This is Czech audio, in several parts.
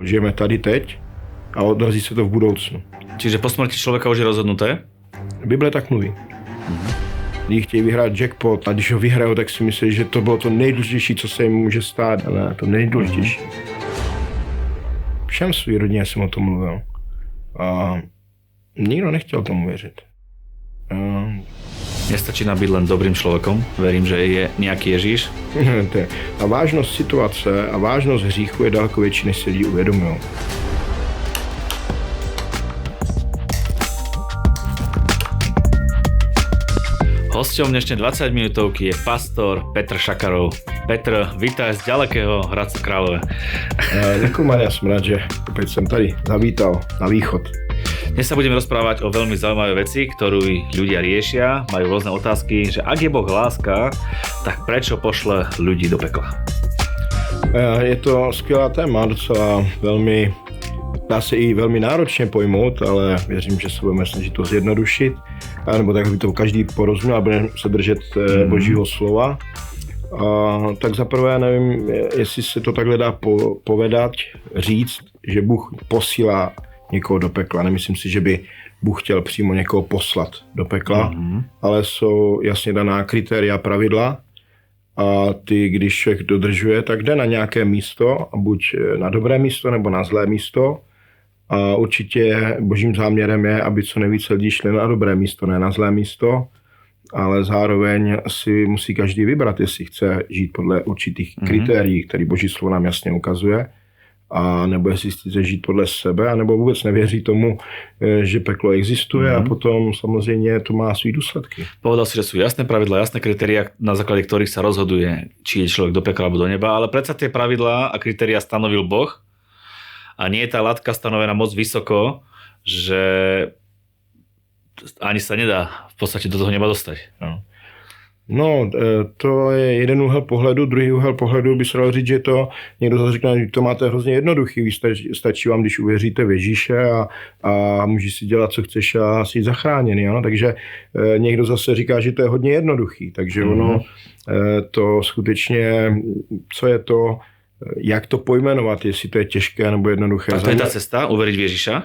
Žijeme tady teď a odrazí se to v budoucnu. Čiže po smrti člověka už je rozhodnuté? Bible tak mluví. Lidi chtějí vyhrát jackpot a když ho vyhrajou, tak si myslí, že to bylo to nejdůležitější, co se jim může stát. Ale to nejdůležitější. Všem svý rodině jsem o tom mluvil. A nikdo nechtěl tomu věřit. Nestačí být len dobrým člověkom. Verím, že je nějaký Ježíš. A vážnost situace a vážnost hříchu je daleko větší, než si lidi uvědomují. Hosťom dnešnej 20 minútovky je pastor Petr Šakarov. Petr, vítaj z ďalekého Hradce Králové. Děkuji, Maria, jsem rád, že opět jsem tady zavítal na východ. Dnes sa budeme rozprávať o veľmi zaujímavej veci, ktorú ľudia riešia, majú rôzne otázky, že ak je Boh láska, tak prečo pošle ľudí do pekla? Je to skvělá téma, docela velmi, dá se i velmi náročně pojmout, ale věřím, že se budeme snažit to zjednodušit, nebo tak, aby to každý porozuměl a budeme se držet Božího slova. Tak zaprvé nevím, jestli se to takhle dá povedat, říct, že Bůh posílá někoho do pekla. Nemyslím si, že by Bůh chtěl přímo někoho poslat do pekla, ale jsou jasně daná kritéria, pravidla a ty, když člověk dodržuje, tak jde na nějaké místo, buď na dobré místo nebo na zlé místo. A určitě božím záměrem je, aby co nejvíce lidí šli na dobré místo, ne na zlé místo, ale zároveň si musí každý vybrat, jestli chce žít podle určitých kritérií, které boží slovo nám jasně ukazuje, a nebo jestli chce žít podle sebe, anebo vůbec nevěří tomu, že peklo existuje a potom samozřejmě to má svý důsledky. Povedal si, že sú jasné pravidlá, jasné kritériá, na základe ktorých sa rozhoduje, či je človek do pekla alebo do neba, ale predsa tie pravidlá a kritériá stanovil Boh a nie je tá latka stanovená moc vysoko, že ani sa nedá v podstate do toho neba dostať. No, to je jeden úhel pohledu, druhý úhel pohledu by se dalo říct, že to někdo zase řekne, že to máte hrozně jednoduchý, stačí vám, když uvěříte v Ježíše a můžeš si dělat, co chceš a jsi zachráněný, ano? Takže někdo zase říká, že to je hodně jednoduchý, takže ono to skutečně, co je to, jak to pojmenovat, jestli to je těžké nebo jednoduché. A to je ta cesta, uveriť v Ježíša?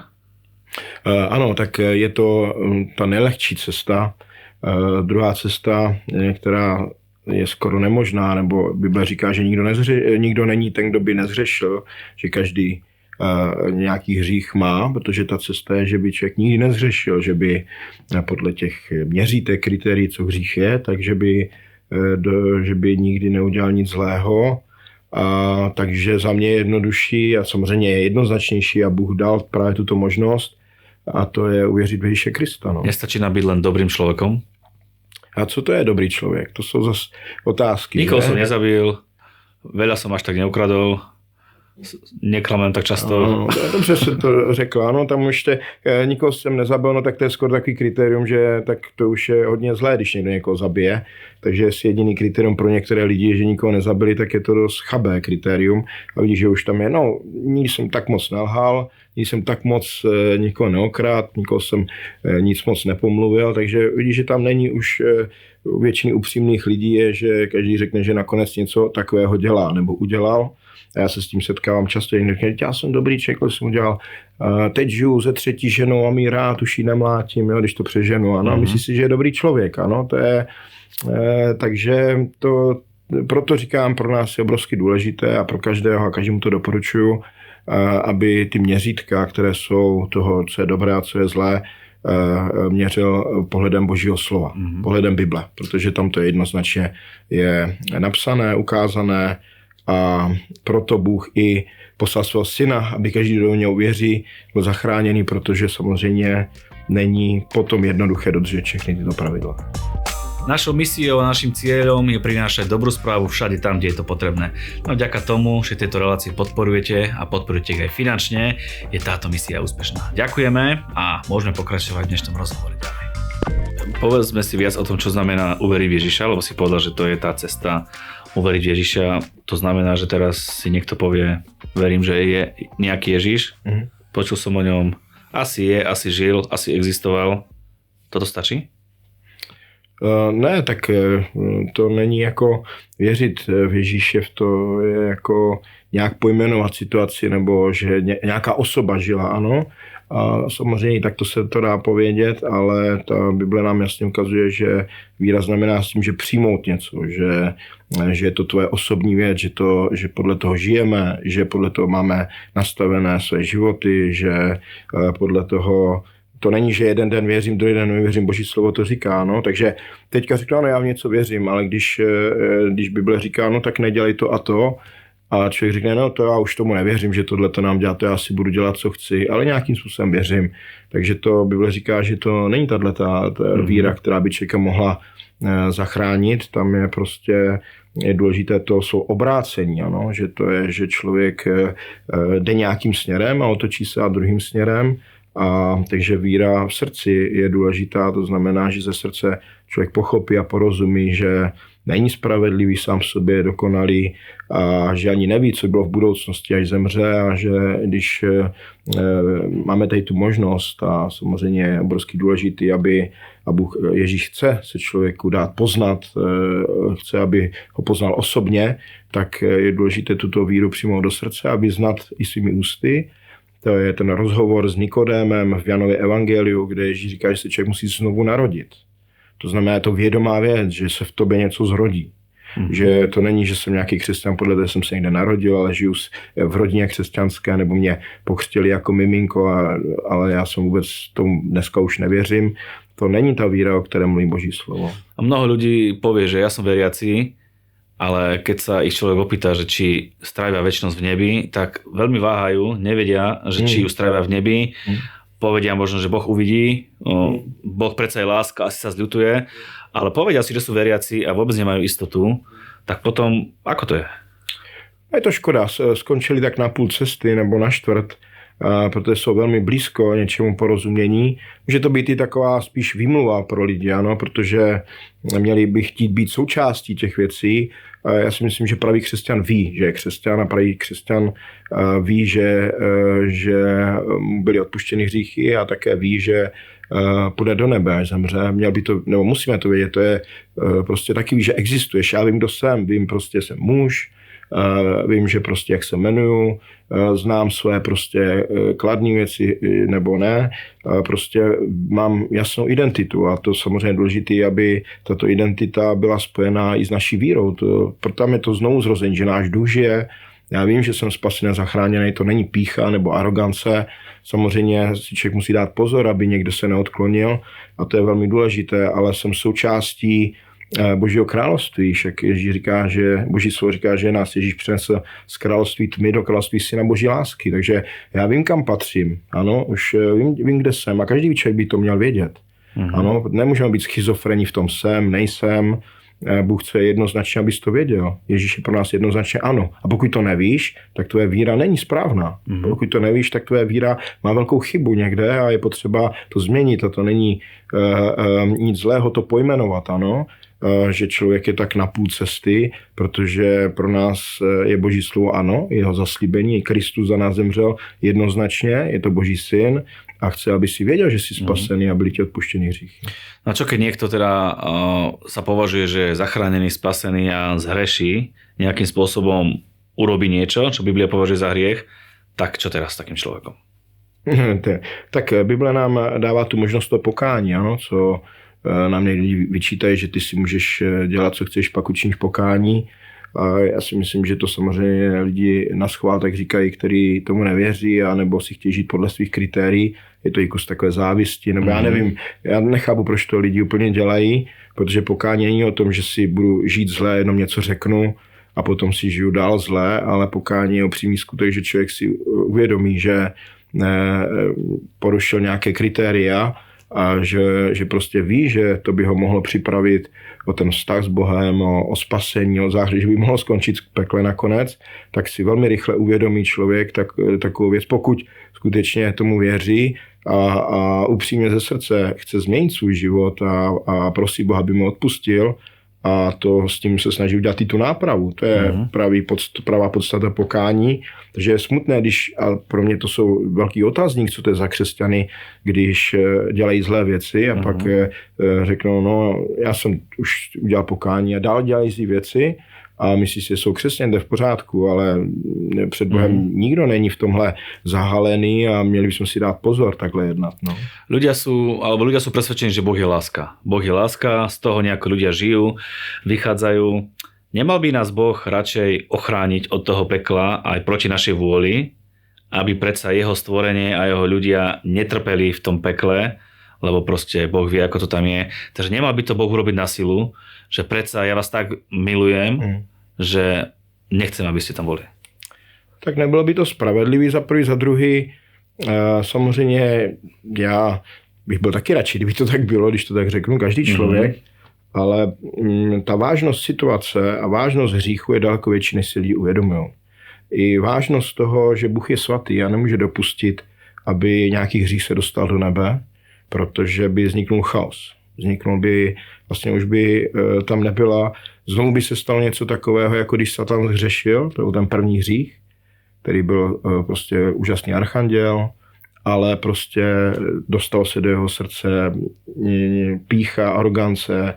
Ano, tak je to ta nejlehčí cesta. Druhá cesta, která je skoro nemožná, nebo Bible říká, že nikdo není ten, kdo by nezřešil, že každý nějaký hřích má, protože ta cesta je, že by člověk nikdy nezřešil, že by podle těch měřítek kritérií, co hřích je, takže že by nikdy neudělal nic zlého. Takže za mě je jednodušší a samozřejmě je jednoznačnější a Bůh dal právě tuto možnost a to je uvěřit v Ježíše Krista. No. Nestačí být len dobrým člověkom? A co to je dobrý člověk? To jsou zase otázky. Nikoho som nezabil, veľa som až tak neukradol, neklamem tak často. Dobře se to řekla, no tam ještě nikoho jsem nezabil, no tak to je skoro takový kritérium, že tak to už je hodně zlé, když někdo někoho zabije. Takže jestli jediný kritérium pro některé lidi je, že nikoho nezabili, tak je to dost chabé kritérium. A vidíš, že už tam je, no, nikdy jsem tak moc nelhal, nikdy jsem tak moc nikoho neokrát, nikoho jsem nic moc nepomluvil, takže vidíš, že tam není už u většiny upřímných lidí je, že každý řekne, že nakonec něco takového dělá nebo udělal. A já se s tím setkávám často, já jsem dobrý člověk, to jsem udělal, teď žiju se třetí ženou a mý rád už ji nemlátím, jo, když to přeženu, ano, myslí si, že je dobrý člověk, ano, to je, takže to, proto říkám, pro nás je obrovsky důležité a pro každého a každému to doporučuju, aby ty měřítka, které jsou toho, co je dobré a co je zlé, měřil pohledem Božího slova, pohledem Bible, protože tam to jednoznačně je napsané, ukázané, a proto Bůh i poslal svého syna, aby každý, kdo do něj uvěří, byl zachráněný, protože samozřejmě není potom jednoduché dodržet všechny tyto pravidla. Našou misiou a našim cieľom je prinášať dobrú správu všade tam, kde je to potrebné. No vďaka tomu, že tieto relácie podporujete a podporujete ich aj finančne, je táto misia úspešná. Ďakujeme a môžeme pokračovať v dnešnom rozhovore ďalej. Povedzme si viac o tom, čo znamená uveriť v Ježiša, lebo si povedal, že to je tá cesta uveriť v Ježiša. To znamená, že teraz si niekto povie, verím, že je nejaký Ježiš, počul som o ňom, asi je, asi žil, asi existoval. Toto stačí? Ne, tak to není jako věřit v Ježíše, to je jako nějak pojmenovat situaci, nebo že nějaká osoba žila, ano. A samozřejmě takto se to dá povědět, ale ta Bible nám jasně ukazuje, že víra znamená s tím, že přijmout něco, že je to tvoje osobní věc, že podle toho žijeme, že podle toho máme nastavené své životy, že podle toho to není, že jeden den věřím, druhý den nevěřím, Boží slovo to říká, no. Takže teďka říká, no já v něco věřím, ale když Bible říká, no tak nedělej to a člověk řekne, no to já už tomu nevěřím, že tohle to nám dělá, to já si budu dělat, co chci, ale nějakým způsobem věřím. Takže to Bible říká, že to není ta víra, která by člověka mohla zachránit, tam je prostě je důležité, to jsou obrácení, ano? Že to je, že člověk jde nějakým směrem a otočí se a druhým směrem. Takže víra v srdci je důležitá, to znamená, že ze srdce člověk pochopí a porozumí, že není spravedlivý sám v sobě, dokonalý a že ani neví, co bylo v budoucnosti, až zemře a že když máme tady tu možnost a samozřejmě je obrovský důležitý, aby a Bůh Ježíš chce se člověku dát poznat, chce, aby ho poznal osobně, tak je důležité tuto víru přijmout do srdce, aby znat i svými ústy. To je ten rozhovor s Nikodémem v Janově evangeliu, kde Ježíš říká, že se člověk musí znovu narodit. To znamená, je to vědomá věc, že se v tobě něco zrodí. Že to není, že jsem nějaký křesťan, podle toho jsem se někde narodil, ale žiju v rodině křesťanské, nebo mě pokřtili jako miminko, ale já jsem vůbec tomu dneska už nevěřím. To není ta víra, o které mluví Boží slovo. A mnoho ľudí povie, že ja som veriaci, ale keď sa ich človek opýta, že či strávia večnosť v nebi, tak veľmi váhajú, nevedia, že či ju strávia v nebi. Povedia možno, že Boh uvidí, Boh predsa je láska, asi sa zľutuje, ale povedia si, že sú veriaci a vôbec nemajú istotu, tak potom, ako to je? Je to škoda, skončili tak na půl cesty nebo na čtvrt, protože jsou velmi blízko něčemu porozumění. Může to být i taková spíš výmluva pro lidi, ano, protože měli by chtít být součástí těch věcí. Já si myslím, že pravý křesťan ví, že je křesťan a pravý křesťan ví, že byly odpuštěny hříchy a také ví, že půjde do nebe, až zemře. Měl by to, nebo musíme to vědět, to je prostě taky, že existuješ. Já vím, kdo jsem, vím, prostě jsem muž, vím, že prostě jak se jmenuju, znám své prostě kladné věci nebo ne, prostě mám jasnou identitu a to samozřejmě důležité, aby tato identita byla spojená i s naší vírou. Proto je to znovu zrození, že náš duch žije. Já vím, že jsem spasený a zachráněný, to není pýcha nebo arogance. Samozřejmě si člověk musí dát pozor, aby někdo se neodklonil a to je velmi důležité, ale jsem součástí Božího království. Však Ježíš říká, že Boží slovo říká, že nás Ježíš přinesl z království tmy do království syna Boží lásky. Takže já vím, kam patřím. Ano, už vím, kde jsem a každý člověk by to měl vědět. Ano, nemůžeme být schizofrení v tom jsem, nejsem. Bůh chce jednoznačně, abys to věděl. Ježíš je pro nás jednoznačně ano. A pokud to nevíš, tak tvoje víra není správná. Pokud to nevíš, tak tvoje víra má velkou chybu někde a je potřeba to změnit. A to není nic zlého to pojmenovat, ano. Že člověk je tak na půl cesty, protože pro nás je Boží slovo ano, jeho zaslíbení, Kristus za nás zemřel jednoznačně, je to Boží syn a chce, aby si věděl, že jsi spasený a byli ti odpuštění hříchy. No čo keď niekto teda sa považuje, že je zachránený, spasený a zhreší, nejakým spôsobom urobí niečo, čo Biblia považuje za hriech, tak čo teraz s takým človekom? Tak Bible nám dává tu možnost to pokání, ano, co nám někdy vyčítají, že ty si můžeš dělat, co chceš, pak učiníš pokání. A já si myslím, že to samozřejmě lidi na schvál tak říkají, kteří tomu nevěří, anebo si chtějí žít podle svých kritérií. Je to i kus takové závisti, nebo já nevím, já nechápu, proč to lidi úplně dělají, protože pokání není o tom, že si budu žít zlé, jenom něco řeknu a potom si žiju dál zlé, ale pokání je o přímý skutek, že člověk si uvědomí, že porušil nějaké kritéria, a že prostě ví, že to by ho mohlo připravit o ten vztah s Bohem, o spasení, o záchranu, že by mohlo skončit v pekle nakonec, tak si velmi rychle uvědomí člověk takovou věc, pokud skutečně tomu věří a upřímně ze srdce chce změnit svůj život a prosí Boha, aby mu odpustil a to s tím se snaží udělat i tu nápravu. To je pravá podstata pokání. Takže je smutné, a pro mě to jsou velký otázník, co to je za křesťany, když dělají zlé věci a pak řeknou, no já jsem už udělal pokání a dál dělají zlé věci a myslí si, že jsou křesťané, to je v pořádku, ale před Bohem nikdo není v tomhle zahalený a měli bychom si dát pozor takhle jednat. No. Ľudia sú presvedčení, že Boh je láska. Boh je láska, z toho nejako ľudia žijú, vychádzajú. Nemal by nás Boh radšej ochrániť od toho pekla aj proti našej vôli, aby predsa jeho stvorenie a jeho ľudia netrpeli v tom pekle, lebo proste Boh vie, ako to tam je. Takže nemal by to Boh urobiť na silu, že predsa ja vás tak milujem, že nechcem, aby ste tam boli. Tak nebylo by to spravedlivý za prvý, za druhý. Samozřejmě já bych byl taky radši, kdyby to tak bylo, když to tak řeknu, každý člověk, ale ta vážnost situace a vážnost hříchu je daleko větší, než si lidi uvědomují. I vážnost toho, že Bůh je svatý a nemůže dopustit, aby nějaký hřích se dostal do nebe, protože by vzniknul chaos. Vzniknul by, vlastně už by tam nebyla, znovu by se stalo něco takového, jako když Satan zhřešil, to byl ten první hřích, který byl prostě úžasný archanděl, ale prostě dostal se do jeho srdce pýcha, arogance,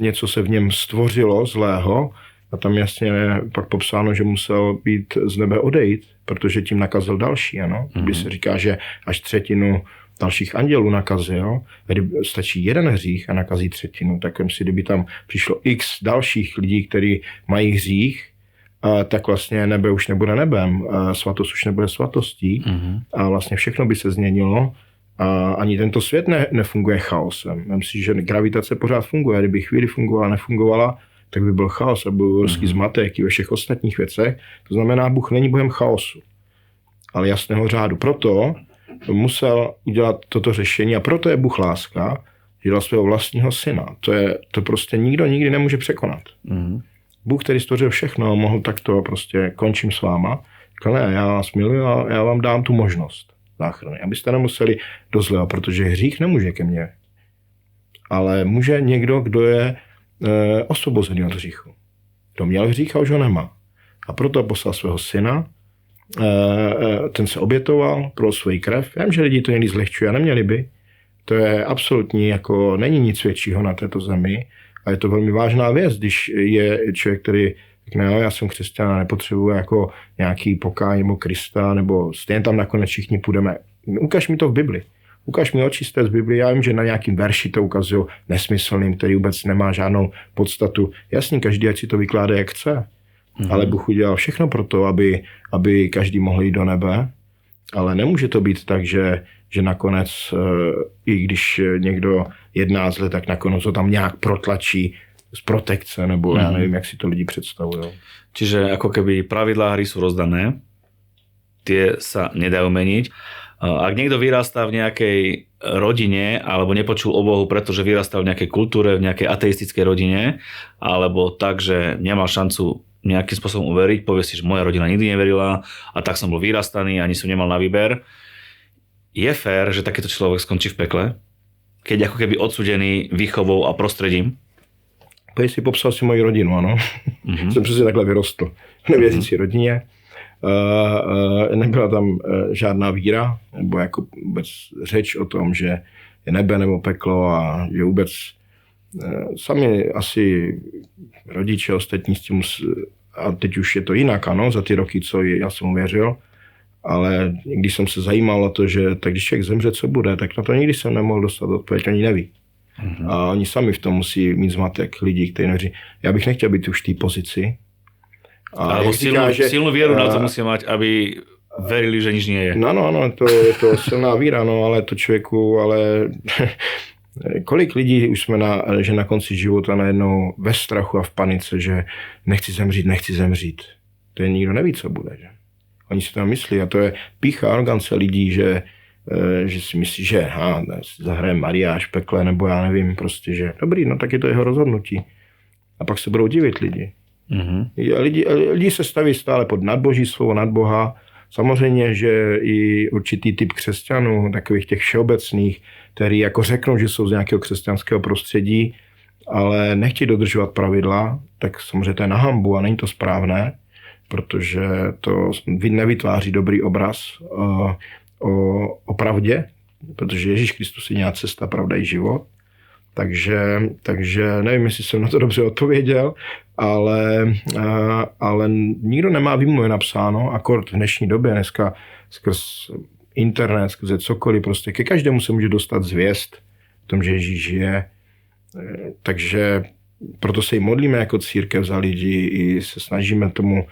něco se v něm stvořilo zlého a tam jasně pak popsáno, že musel být z nebe odejít, protože tím nakazil další, ano. Když se říká, že až třetinu dalších andělů nakazil, kdy stačí jeden hřích a nakazí třetinu, tak si, kdyby tam přišlo x dalších lidí, kteří mají hřích, tak vlastně nebe už nebude nebem, svatost už nebude svatostí a vlastně všechno by se změnilo a ani tento svět nefunguje chaosem. Myslím si, že gravitace pořád funguje, kdyby chvíli fungovala, nefungovala, tak by byl chaos a byl obrovský zmatek i ve všech ostatních věcech. To znamená, Bůh není Bohem chaosu, ale jasného řádu. Proto musel udělat toto řešení a proto je Bůh láska, že dal svého vlastního syna. To prostě nikdo nikdy nemůže překonat. Bůh, který stvořil všechno, mohl takto prostě končím s váma. Říkal, ne, já vás miluji a já vám dám tu možnost záchrany. Abyste nemuseli do zlého, protože hřích nemůže ke mně. Ale může někdo, kdo je osvobozený od hříchu. Kdo měl hřích a už ho nemá. A proto poslal svého syna, ten se obětoval pro svoji krev. Já vím, že lidi to někdy zlehčují a neměli by. To je absolutní, jako není nic většího na této zemi. A je to velmi vážná věc, když je člověk, který řekne, no, já jsem křesťan a nepotřebuji jako nějaký pokání nebo Krista, nebo stejně tam nakonec všichni půjdeme. Ukaž mi to v Bibli. Ukaž mi očisté z Bibli. Já vím, že na nějakým verši to ukazují nesmyslným, který vůbec nemá žádnou podstatu. Jasně, každý ať si to vykládá, jak chce. Ale Bůh udělal všechno pro to, aby každý mohl jít do nebe. Ale nemůže to být tak, že nakonec, i když někdo jedná zle, tak nakonec ho tam nějak protlačí z protekce, nebo já nevím, jak si to lidi představují. Čiže ako keby pravidlá hry sú rozdané, tie sa nedajú meniť. Ak niekto vyrastá v nejakej rodine, alebo nepočul o Bohu, pretože vyrastal v nejakej kultúre, v nejakej ateistickej rodine, alebo tak, že nemal šancu nejakým spôsobom uveriť, povie si, že moja rodina nikdy neverila a tak som bol vyrastaný, ani som nemal na výber. Je fér, že takýto človek skončí v pekle, keď ako keby odsúdený výchovou a prostredím? Když si popsal si moji rodinu, ano. Jsem přesně takhle vyrostl v nevěřící rodině. Nebyla tam žádná víra, nebo jako vůbec řeč o tom, že je nebe nebo peklo a že vůbec sami asi rodiče ostatní s tím, a teď už je to jinak, ano, za ty roky, co já jsem uvěřil, ale když jsem se zajímal o to, že tak když člověk zemře, co bude, tak na to nikdy jsem nemohl dostat odpověď, oni neví. A oni sami v tom musí mít zmatek lidí, kteří nevěří. Já bych nechtěl být už v té pozici. Alebo silnú vieru na to musia mať, aby verili, že nič nie je. No, je to silná víra, no, ale to člověku, ale kolik lidí už jsme že na konci života najednou ve strachu a v panice, že nechci zemřít. To je nikdo neví, co bude, že? Oni si to myslí a to je pýcha, arogance lidí, že si myslí, že zahraje Mariáš v pekle, nebo já nevím, prostě, že dobrý, no tak je to jeho rozhodnutí. A pak se budou divit lidi. Lidi se staví stále pod nadboží slovo, nad Boha. Samozřejmě, že i určitý typ křesťanů, takových těch všeobecných, který jako řeknou, že jsou z nějakého křesťanského prostředí, ale nechtějí dodržovat pravidla, tak samozřejmě to je na hanbu a není to správné, protože to nevytváří dobrý obraz o pravdě, protože Ježíš Kristus je nějaká cesta, pravda i život. Takže nevím, jestli jsem na to dobře odpověděl, ale nikdo nemá výmluvy napsáno, akord v dnešní době, dneska skrz internet, skrze cokoliv, prostě ke každému se může dostat zvěst o tom, že Ježíš žije. Takže proto se i modlíme jako církev za lidi i se snažíme tomu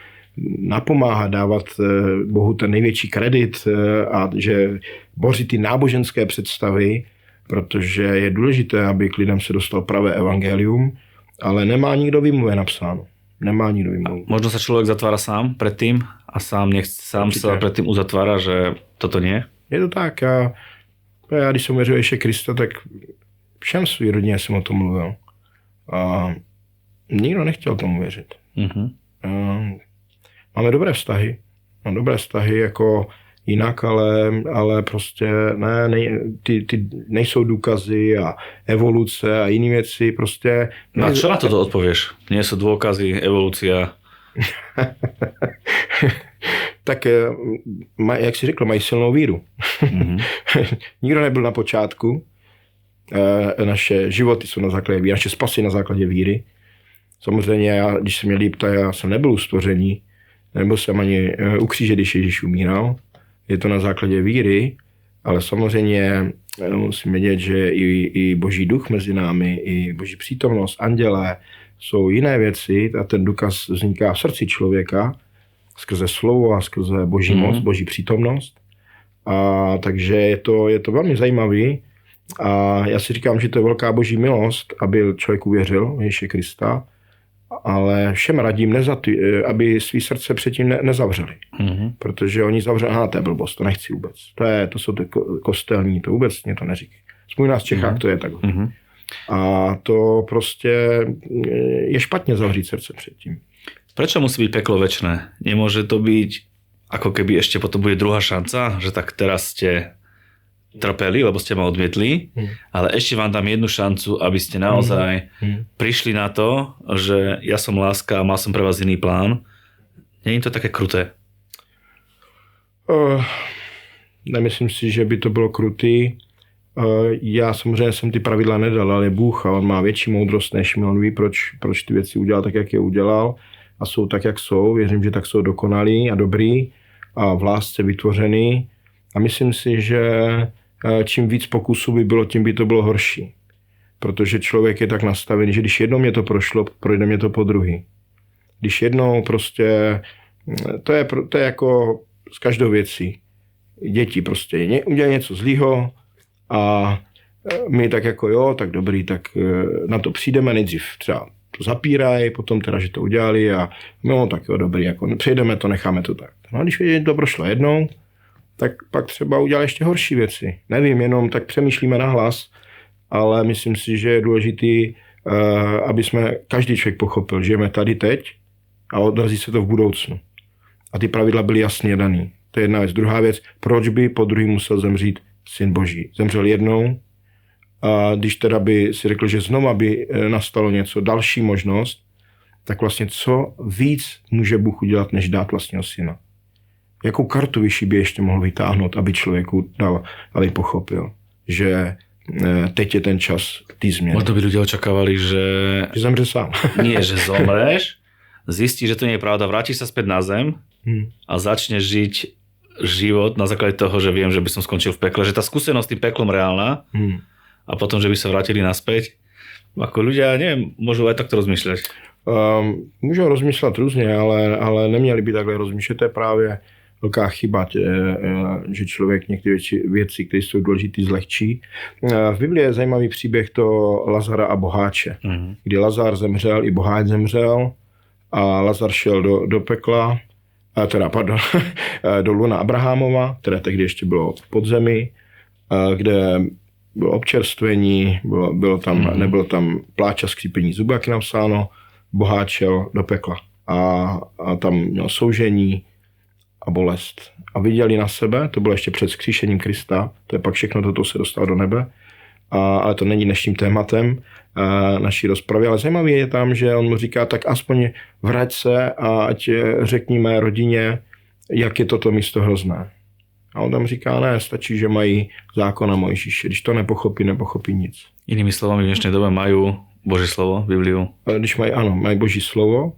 napomáhat, dávat Bohu ten největší kredit a že boří ty náboženské představy, protože je důležité, aby k lidem se dostal pravé evangelium, ale nemá nikdo výmluve napsáno. Nemá nikdo výmluve. Možno sa človek zatvára sám predtým a sám sa predtým uzatvára, že toto nie? Je to tak. Já když jsem věřil Ježíše Krista, tak všem svý rodině jsem o tom mluvil. A nikdo nechtěl tomu věřit. Mm-hmm. Máme dobré vztahy. Mám dobré vztahy jako jinak, ale prostě ty nejsou důkazy a evoluce a jiné věci prostě. No a čo na toto odpovieš? Nie sú dôkazy, evolúcia? Tak, jak jsi řekl, mají silnou víru. Mm-hmm. Nikdo nebyl na počátku. Naše životy jsou na základě víry, naše spasy na základě víry. Samozřejmě, když jsem měl líp, tak já jsem nebyl u stvoření, nebyl jsem ani u kříže, když Ježíš umíral. Je to na základě víry, ale samozřejmě musím vědět, že i Boží duch mezi námi, i Boží přítomnost, andělé, jsou jiné věci a ten důkaz vzniká v srdci člověka skrze slovo a skrze Boží moc, Boží přítomnost. A takže je to velmi zajímavý a já si říkám, že to je velká Boží milost, aby člověk uvěřil v Ježíše Krista, ale všem radím, aby svý srdce předtím nezavřeli. Mm-hmm. Protože oni zavřeli, to je blbost, to nechci vůbec. To jsou ty kostelní, to vůbec mě to neříká. Aspoň u nás v Čechách to je takhle. Mm-hmm. A to prostě je špatně zavřít srdce předtím. Prečo musí byť peklo večné? Nemôže to byť, ako keby ešte potom bude druhá šanca, že tak teraz ste trpeli, lebo ste ma odmietli, ale ešte vám dám jednu šancu, aby ste naozaj prišli na to, že ja som láska a mal som pre vás iný plán. Nie je to také kruté? Nemyslím si, že by to bylo krutý. Já samozřejmě jsem ty pravidla nedal, ale Bůh a on má větší moudrost než my, on ví, proč ty věci udělal tak, jak je udělal a jsou tak, jak jsou. Věřím, že tak jsou dokonalí a dobrý a v lásce vytvořený a myslím si, že čím víc pokusů by bylo, tím by to bylo horší. Protože člověk je tak nastavený, že když jednou mě to prošlo, projde mě to po druhý. Když jednou prostě, to je jako s každou věcí. Děti prostě udělají něco zlýho a my tak jako tak dobrý, tak na to přijdeme nejdřív třeba to zapírají, potom teda, že to udělali a tak dobrý, jako přejdeme to, necháme to tak. No a když to prošlo jednou, tak pak třeba udělá ještě horší věci. Nevím, jenom tak přemýšlíme nahlas, ale myslím si, že je důležitý, aby jsme každý člověk pochopil, žijeme tady teď a odrazí se to v budoucnu. A ty pravidla byly jasně daný. To je jedna věc. Druhá věc, proč by po druhý musel zemřít Syn Boží. Zemřel jednou a když teda by si řekl, že znova by nastalo něco, další možnost, tak vlastně co víc může Bůh udělat, než dát vlastního syna. Jakou kartu vyšší by ještě mohl vytáhnout, aby člověku dal, aby pochopil, že teď je ten čas tý změny. Možno by ľudia očakávali, že zemře sám. Nie, že zomreš, zistíš, že to nie je pravda, vrátiš sa späť na zem a začneš žiť život na základe toho, že viem, že by som skončil v pekle, že tá skúsenosť tým peklom reálna a potom, že by sa vrátili naspäť. Ako ľudia, neviem, môžu aj takto rozmýšľať. Můžou rozmýšlet různě, ale neměli by takhle rozmýšlet. To je právě velká chyba, že člověk některé věci, které jsou důležité, zlehčí. V Biblii je zajímavý příběh to Lazara a boháče, kdy Lazar zemřel, i boháč zemřel a Lazar šel do pekla, do luna Abrahamova, které tehdy ještě bylo v podzemí, kde bylo občerstvení, nebylo tam pláč a skřípení zubů, jak je napsáno, boháč šel do pekla a tam měl soužení a bolest. A viděli na sebe, to bylo ještě před vzkříšením Krista, to je pak všechno, toto se dostalo do nebe, ale to není dnešním tématem naší rozpravy, ale zajímavé je tam, že on mu říká, tak aspoň vrať se a ať řekni mé rodině, jak je toto místo hrozné. A on tam říká, ne, stačí, že mají zákon a Mojžíše. Když to nepochopí nic. Inými slovami, v dnešnej dobe majú Boží slovo, Bibliu. Když mají Boží slovo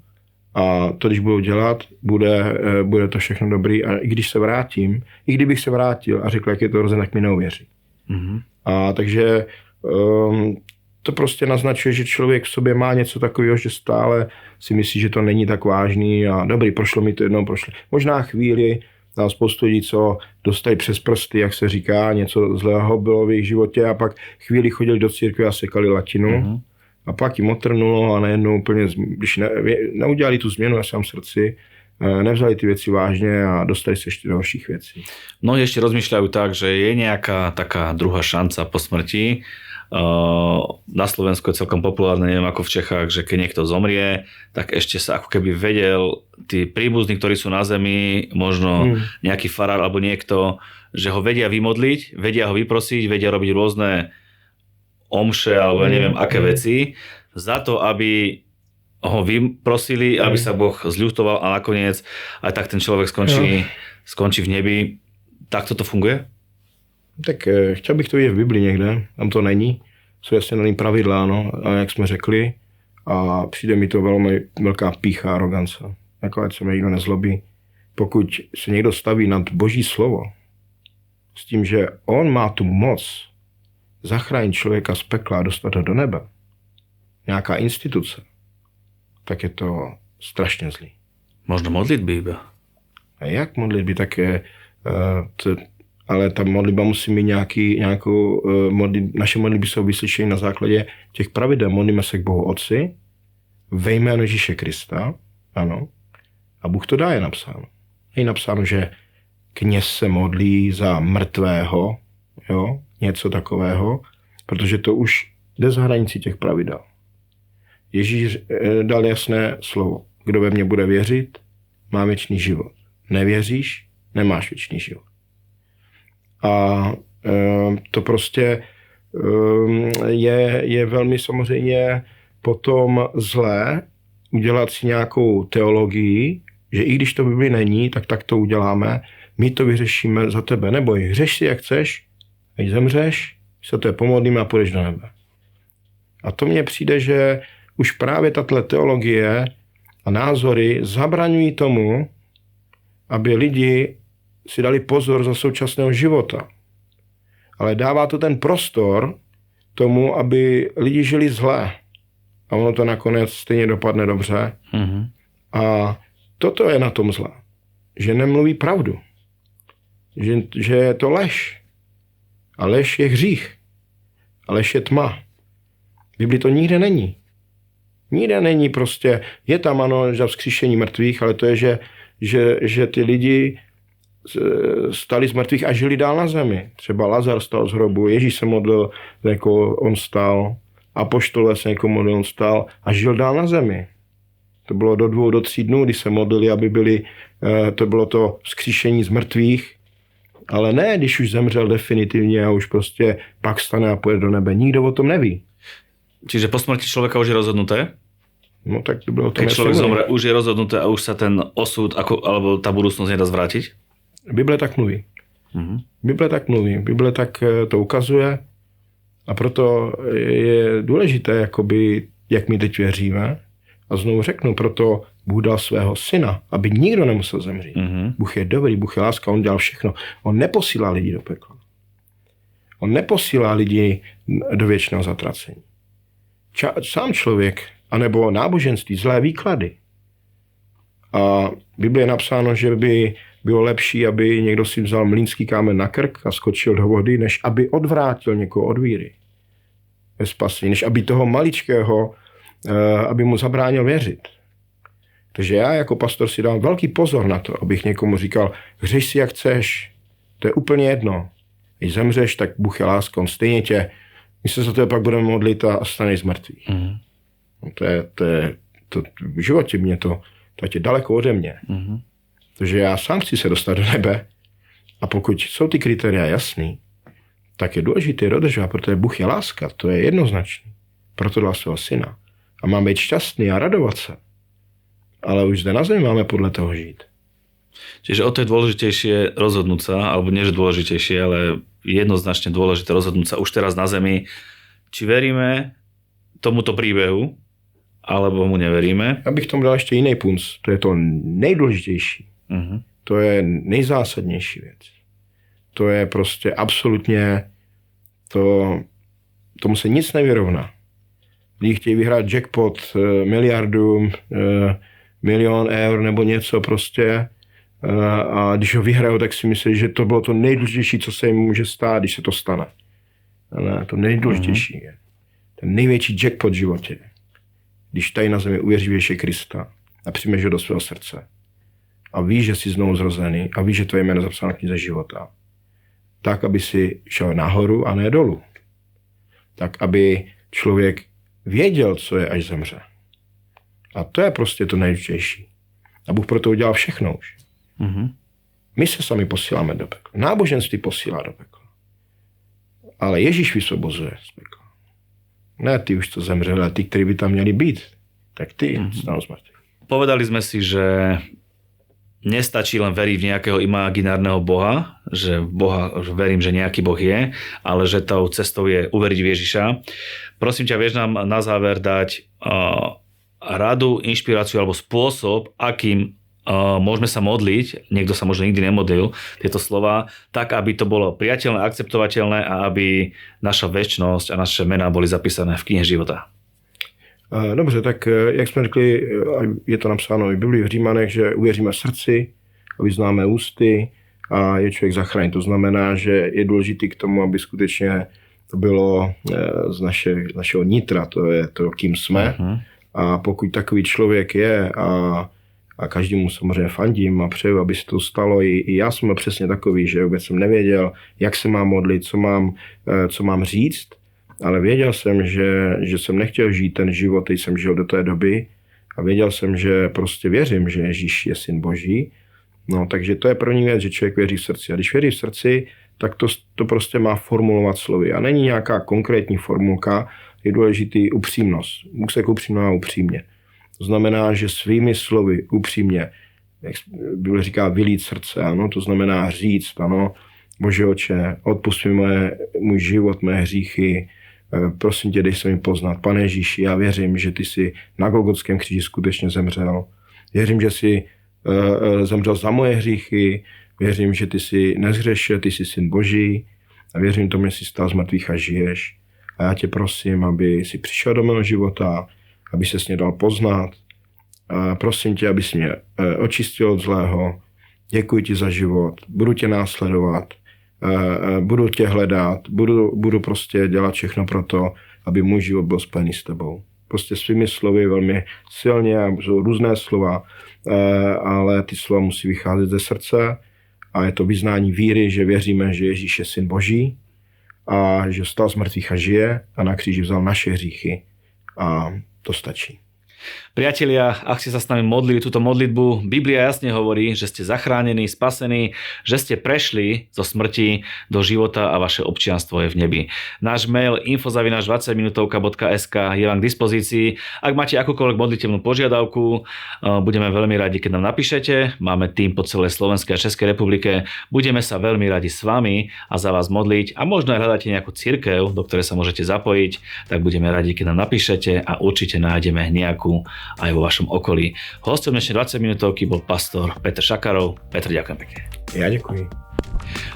a to, když budou dělat, bude to všechno dobrý. A i kdybych se vrátil a řekl, jak je to hrozné, tak mi neuvěří. Mm-hmm. A takže to prostě naznačuje, že člověk v sobě má něco takového, že stále si myslí, že to není tak vážný a dobrý, prošlo mi to jednou, možná chvíli, tam spoustu lidí, co dostali přes prsty, jak se říká, něco zlého bylo v jejich životě a pak chvíli chodili do církve a sekali latinu. Mm-hmm. A pak jim otrnulo a najednou úplně, když neudělali tu změnu na svém srdci, nevzali ty věci vážně a dostali se ještě do horších věcí. Mnohí ešte rozmýšľajú tak, že je nejaká taká druhá šanca po smrti. Na Slovensku je celkom populárne, neviem ako v Čechách, že keď niekto zomrie, tak ešte sa ako keby vedel tí príbuzní, ktorí sú na zemi, možno nejaký farár alebo niekto, že ho vedia vymodliť, vedia ho vyprosiť, vedia robiť rôzne omše alebo neviem aké veci za to, aby ho vyprosili, aby sa Boh zľutoval a nakoniec aj tak ten človek skončí v nebi. Tak toto funguje? Tak chtěl bych to vidět v Bibli někde, tam to není. Jsou jasně daný pravidla, no, jak jsme řekli. A přijde mi to velmi velká pýcha, arogance. Jako ať se mě nikdo nezlobí. Pokud se někdo staví nad Boží slovo s tím, že on má tu moc zachránit člověka z pekla a dostat ho do nebe, nějaká instituce, tak je to strašně zlý. Možno modlitby iba. A jak modlitby, tak je... ale ta modlitba musí mít nějakou naše modlitby jsou vyslyšeny na základě těch pravidel. Modlíme se k Bohu Otci ve jménu Ježíše Krista, ano, a Bůh to dá, je napsáno. Je napsáno, že kněz se modlí za mrtvého, jo, něco takového, protože to už jde za hranici těch pravidel. Ježíš dal jasné slovo. Kdo ve mně bude věřit, má věčný život. Nevěříš, nemáš věčný život. A to prostě je velmi samozřejmě potom zlé udělat si nějakou teologii, že i když to v Bibli není, tak to uděláme, my to vyřešíme za tebe. Neboj, hřeš si jak chceš, ať zemřeš, se to pomodlíme a půjdeš do nebe. A to mně přijde, že už právě tato teologie a názory zabraňují tomu, aby lidi si dali pozor za současného života. Ale dává to ten prostor tomu, aby lidi žili zlé. A ono to nakonec stejně dopadne dobře. Mm-hmm. A toto je na tom zlé. Že nemluví pravdu. Že je to lež. A lež je hřích. A lež je tma. V Bibli to nikde není. Nikde není prostě. Je tam ano, za vzkříšení mrtvých, ale to je, že ty lidi stali z mrtvých a žili dál na zemi. Třeba Lazar stal z hrobu, Ježíš se modlil, jako on stal, apoštolé se jako modlil, on stal a žil dál na zemi. To bylo do 2 do 3 dnů, kdy se modlili, aby byli, to bylo to vzkříšení z mrtvých, ale ne, když už zemřel definitivně a už prostě pak stane a půjde do nebe. Nikdo o tom neví. Čiže po smrti človeka už je rozhodnuté? No tak to bylo to. Keď človek zomre, už je rozhodnuté a už sa ten osud alebo tá budúcnosť nedá zvrátiť? Bible tak mluví. Mm-hmm. Bible tak to ukazuje a proto je důležité, jakoby, jak my teď věříme. A znovu řeknu, proto Bůh dal svého syna, aby nikdo nemusel zemřít. Mm-hmm. Bůh je dobrý, Bůh je láska, on dělal všechno. On neposílá lidi do pekla. On neposílá lidi do věčného zatracení. Sám člověk, anebo náboženství, zlé výklady. A v Bibli je napsáno, že by bylo lepší, aby někdo si vzal mlýnský kámen na krk a skočil do vody, než aby odvrátil někoho od víry ve spasení, než aby toho maličkého, aby mu zabránil věřit. Takže já jako pastor si dám velký pozor na to, abych někomu říkal, hřeš si jak chceš, to je úplně jedno. Když zemřeš, tak Bůh je láska, on stejně tě, my se za tebe pak budeme modlit a staneš z mrtvých. Mm. To v životě mě to je daleko ode mě. Mm. Takže já sám chci se dostat do nebe a pokud jsou ty kritéria jasný, tak je důležité dodržovat, protože Bůh je láska, to je jednoznačný. Proto dal svého syna. A máme být šťastný a radovat se. Ale už zde na zemi máme podle toho žít. Čiže o to je dôležitejšie rozhodnúť sa, alebo nie že dôležitejšie, ale jednoznačne dôležité rozhodnúť sa už teraz na zemi, či veríme tomuto príbehu, alebo mu neveríme. Já bych tomu dal ještě jiný punc. To je to nejdůležitější. Uh-huh. To je nejzásadnější věc. To je prostě absolutně, tomu se nic nevyrovná. Když chtějí vyhrát jackpot, miliardu, milion eur nebo něco prostě, a když ho vyhrajou, tak si myslí, že to bylo to nejdůležitější, co se jim může stát, když se to stane. Ale to nejdůležitější je ten největší jackpot v životě. Když tady na zemi uvěříš v Ježíše Krista a přijmeš ho do svého srdce a víš, že jsi znovu zrozený a víš, že tvoje jméno je zapsáno v knize života, tak, aby si šel nahoru a ne dolů. Tak, aby člověk věděl, co je, až zemře. A to je prostě to nejdůležitější. A Bůh proto udělal všechno už. Uh-huh. My se sami posíláme do pekla. Náboženství posílá do pekla. Ale Ježíš vysvobozuje z pekla. Ne ty už to zemřeli, ale ty, kteří by tam měli být. Tak ty stanou z mŕtvych. Povedali sme si, že nestačí len veriť v nejakého imaginárneho boha, že verím, že nejaký boh je, ale že tou cestou je uveriť v Ježiša. Prosím ťa, vieš nám na záver dať radu, inšpiráciu alebo spôsob, akým môžeme sa modliť, niekto sa možno nikdy nemodlil, tieto slova, tak, aby to bolo priateľné, akceptovateľné a aby naša večnosť a naše mená boli zapísané v knihe života. Dobře, tak jak jsme řekli, je to napsáno v Biblii v Římanech, že uvěříme srdci, vyznáme ústy a je člověk zachráněn. To znamená, že je důležitý k tomu, aby skutečně to bylo z našeho nitra, to je to, kým jsme. Uh-huh. A pokud takový člověk je a každému samozřejmě fandím a přeju, aby se to stalo, i já jsem přesně takový, že vůbec jsem nevěděl, jak se mám modlit, co mám říct, ale věděl jsem, že jsem nechtěl žít ten život, který jsem žil do té doby a věděl jsem, že prostě věřím, že Ježíš je syn Boží. No, takže to je první věc, že člověk věří v srdci. A když věří v srdci, tak to prostě má formulovat slovy. A není nějaká konkrétní formulka, je důležitý upřímnost. Bůh se upřímná upřímně. To znamená, že svými slovy upřímně, jak Bible říká, vylít srdce, ano, to znamená říct, ano, Bože Otče, odpusť mi můj život, mé hříchy, prosím tě, dej se mi poznat. Pane Ježíši, já věřím, že ty jsi na Golgotském kříži skutečně zemřel. Věřím, že jsi zemřel za moje hříchy, věřím, že ty jsi nezhřešil, ty jsi syn Boží a věřím tomu, že jsi stál z mrtvých a žiješ. A já tě prosím, aby jsi přišel do mého života, aby ses mě dal poznat. A prosím tě, abys mě očistil od zlého. Děkuji ti za život, budu tě následovat, budu tě hledat, budu prostě dělat všechno pro to, aby můj život byl spojený s tebou. Prostě svými slovy velmi silně, jsou různé slova, ale ty slova musí vycházet ze srdce a je to vyznání víry, že věříme, že Ježíš je syn Boží a že vstal z mrtvých a žije a na kříži vzal naše hříchy a to stačí. Priatelia, ak ste sa s nami modlili túto modlitbu, Biblia jasne hovorí, že ste zachránení, spasení, že ste prešli zo smrti do života a vaše občianstvo je v nebi. Náš mail info@20minutovka.sk je vám k dispozícii. Ak máte akúkoľvek modlitevnú požiadavku, budeme veľmi radi, keď nám napíšete. Máme tým po celej Slovenskej a Českej republike. Budeme sa veľmi radi s vami a za vás modliť a možno aj hľadáte nejakú cirkev, do ktorej sa môžete zapojiť, tak budeme radi, keď nám napíšete a určite nájdeme nejakú aj vo vašom okolí. Hostom dnešnej 20 minútovky bol pastor Peter Šakarov. Peter, ďakujem pekne. Ja ďakujem.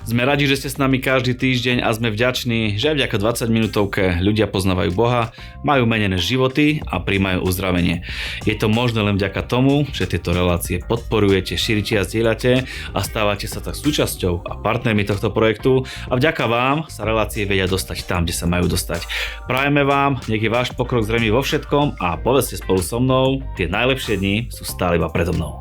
Sme radi, že ste s nami každý týždeň a sme vďační, že aj vďaka 20 minútovke ľudia poznávajú Boha, majú menené životy a príjmajú uzdravenie. Je to možné len vďaka tomu, že tieto relácie podporujete, šírite a zdieľate a stávate sa tak súčasťou a partnermi tohto projektu a vďaka vám sa relácie vedia dostať tam, kde sa majú dostať. Prajeme vám, nech je váš pokrok zrejmý vo všetkom a povedzte spolu so mnou, tie najlepšie dni sú stále iba predo mnou.